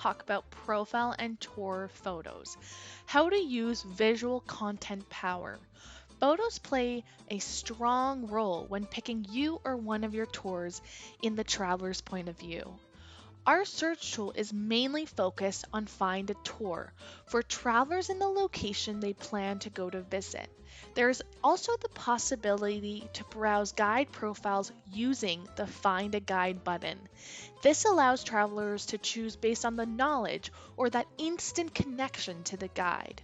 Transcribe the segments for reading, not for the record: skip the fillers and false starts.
talk about profile and tour photos, how to use visual content power. Photos play a strong role when picking you or one of your tours in the traveler's point of view. Our search tool is mainly focused on find a tour for travelers in the location they plan to go to visit. There is also the possibility to browse guide profiles using the Find a Guide button. This allows travelers to choose based on the knowledge or that instant connection to the guide.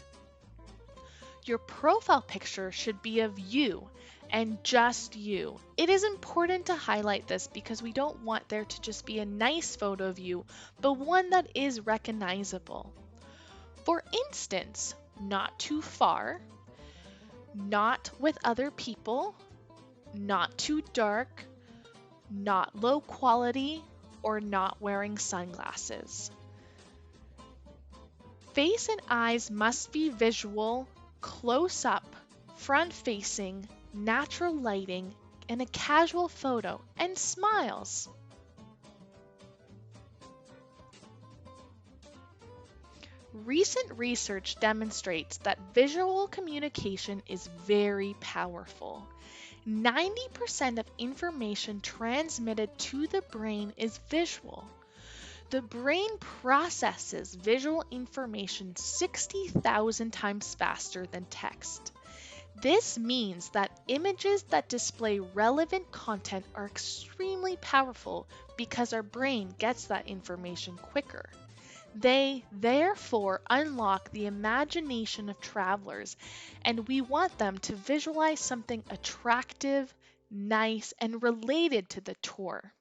Your profile picture should be of you and just you. It is important to highlight this because we don't want there to just be a nice photo of you, but one that is recognizable. For instance, not too far, not with other people, not too dark, not low quality, or not wearing sunglasses. Face and eyes must be visual, close up, front facing, natural lighting, and a casual photo, and smiles. Recent research demonstrates that visual communication is very powerful. 90% of information transmitted to the brain is visual. The brain processes visual information 60,000 times faster than text. This means that images that display relevant content are extremely powerful because our brain gets that information quicker. They therefore unlock the imagination of travelers, and we want them to visualize something attractive, nice, and related to the tour.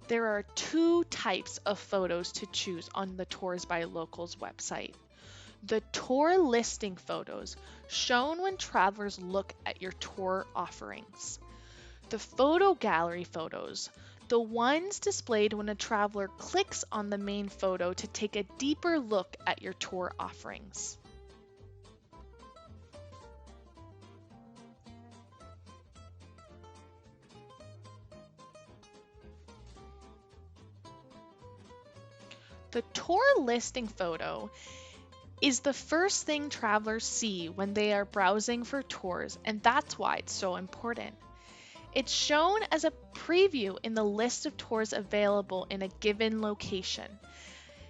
There are two types of photos to choose on the Tours by Locals website. The tour listing photos, shown when travelers look at your tour offerings. The photo gallery photos, the ones displayed when a traveler clicks on the main photo to take a deeper look at your tour offerings. The tour listing photo is the first thing travelers see when they are browsing for tours, and that's why it's so important. It's shown as a preview in the list of tours available in a given location,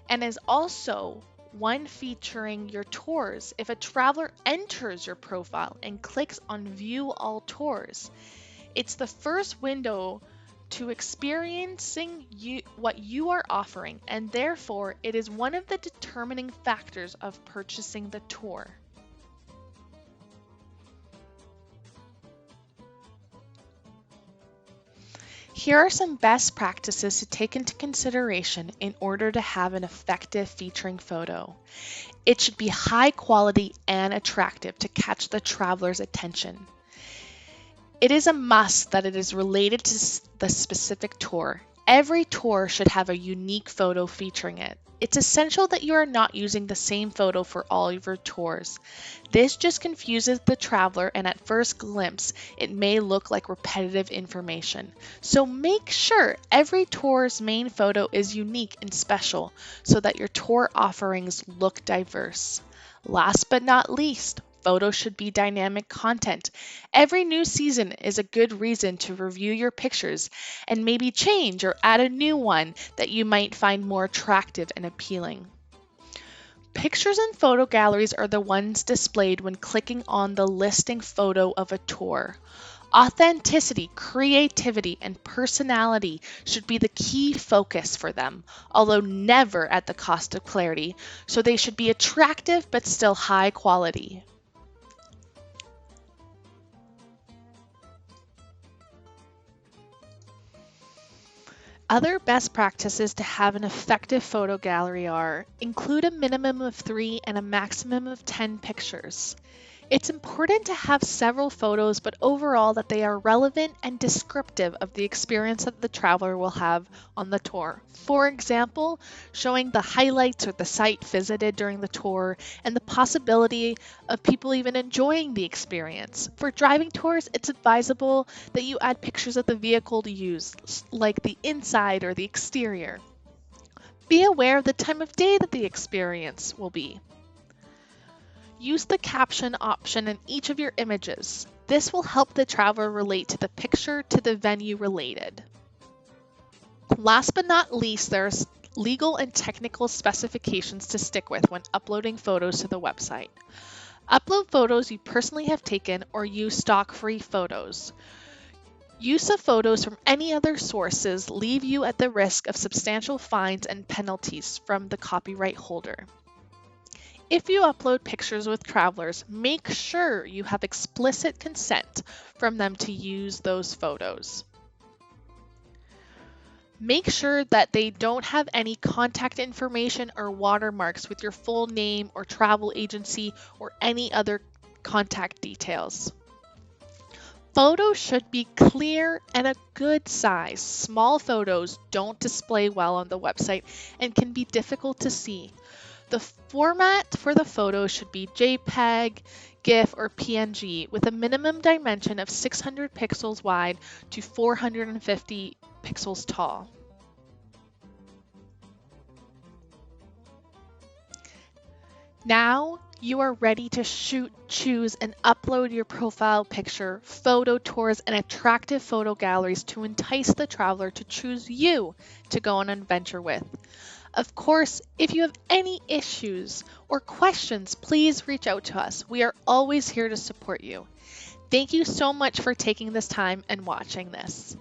and is also one featuring your tours if a traveler enters your profile and clicks on View All Tours. It's the first window to experiencing what you are offering, and therefore it is one of the determining factors of purchasing the tour. Here are some best practices to take into consideration in order to have an effective featuring photo. It should be high quality and attractive to catch the traveler's attention. It is a must that it is related to the specific tour. Every tour should have a unique photo featuring it. It's essential that you are not using the same photo for all of your tours. This just confuses the traveler, and at first glimpse, it may look like repetitive information. So make sure every tour's main photo is unique and special so that your tour offerings look diverse. Last but not least, photos should be dynamic content. Every new season is a good reason to review your pictures and maybe change or add a new one that you might find more attractive and appealing. Pictures in photo galleries are the ones displayed when clicking on the listing photo of a tour. Authenticity, creativity, and personality should be the key focus for them, although never at the cost of clarity, so they should be attractive but still high quality. Other best practices to have an effective photo gallery are: include a minimum of 3 and a maximum of 10 pictures. It's important to have several photos, but overall that they are relevant and descriptive of the experience that the traveler will have on the tour. For example, showing the highlights or the site visited during the tour and the possibility of people even enjoying the experience. For driving tours, it's advisable that you add pictures of the vehicle to use, like the inside or the exterior. Be aware of the time of day that the experience will be. Use the caption option in each of your images. This will help the traveler relate to the picture to the venue related. Last but not least, there's legal and technical specifications to stick with when uploading photos to the website. Upload photos you personally have taken or use stock-free photos. Use of photos from any other sources leave you at the risk of substantial fines and penalties from the copyright holder. If you upload pictures with travelers, make sure you have explicit consent from them to use those photos. Make sure that they don't have any contact information or watermarks with your full name or travel agency or any other contact details. Photos should be clear and a good size. Small photos don't display well on the website and can be difficult to see. The format for the photo should be JPEG, GIF, or PNG with a minimum dimension of 600 pixels wide to 450 pixels tall. Now you are ready to shoot, choose, and upload your profile picture, photo tours, and attractive photo galleries to entice the traveler to choose you to go on an adventure with. Of course, if you have any issues or questions, please reach out to us. We are always here to support you. Thank you so much for taking this time and watching this.